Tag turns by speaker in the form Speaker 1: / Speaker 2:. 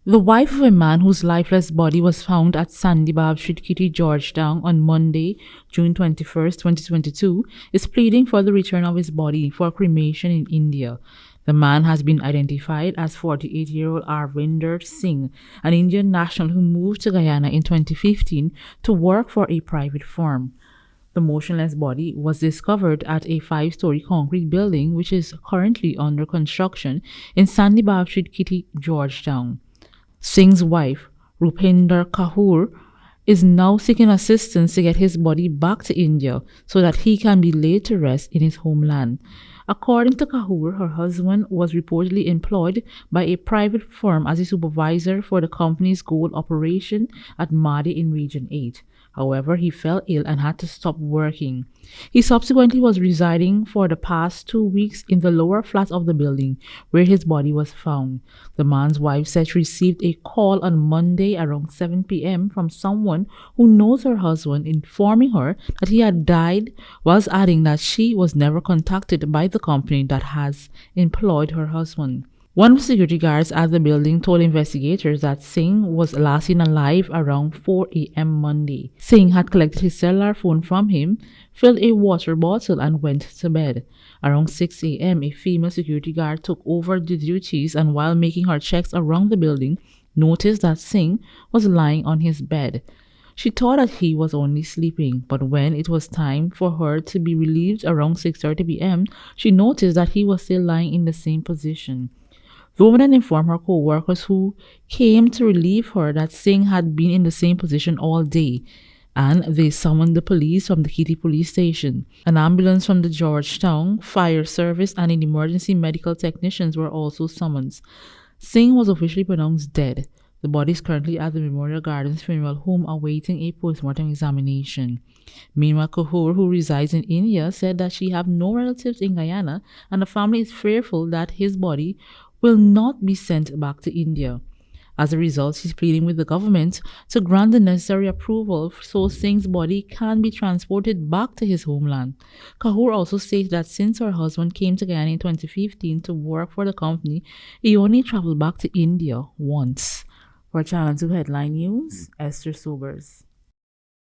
Speaker 1: The wife of a man whose lifeless body was found at Sandy Street, Kitty, Georgetown on Monday, June 21st, 2022, is pleading for the return of his body for cremation in India. The man has been identified as 48-year-old Arvinder Singh, an Indian national who moved to Guyana in 2015 to work for a private firm. The motionless body was discovered at a five-story concrete building which is currently under construction in Sandy Street, Kitty, Georgetown. Singh's wife, Rupinder Kaur, is now seeking assistance to get his body back to India so that he can be laid to rest in his homeland. According to Kaur, her husband was reportedly employed by a private firm as a supervisor for the company's gold operation at Madi in Region 8. However, he fell ill and had to stop working. He subsequently was residing for the past 2 weeks in the lower flat of the building where his body was found. The man's wife said she received a call on Monday around 7 p.m. from someone who knows her husband informing her that he had died, whilst adding that she was never contacted by the company that has employed her husband. One of the security guards at the building told investigators that Singh was last seen alive around 4 a.m. Monday. Singh had collected his cellular phone from him, filled a water bottle, and went to bed. Around 6 a.m., a female security guard took over the duties and, while making her checks around the building, noticed that Singh was lying on his bed. She thought that he was only sleeping, but when it was time for her to be relieved around 6:30 p.m., she noticed that he was still lying in the same position. The woman then informed her co-workers who came to relieve her that Singh had been in the same position all day, and they summoned the police from the Kitty police station. An ambulance from the Georgetown fire service and an emergency medical technicians were also summoned. Singh was officially pronounced dead. The body is currently at the Memorial Gardens Funeral Home awaiting a postmortem examination. Meanwhile, Kaur, who resides in India, said that she has no relatives in Guyana and the family is fearful that his body will not be sent back to India. As a result, she's pleading with the government to grant the necessary approval so Singh's body can be transported back to his homeland. Kaur also stated that since her husband came to Guyana in 2015 to work for the company, he only traveled back to India once. For Channel 2 Headline News, Esther Sobers.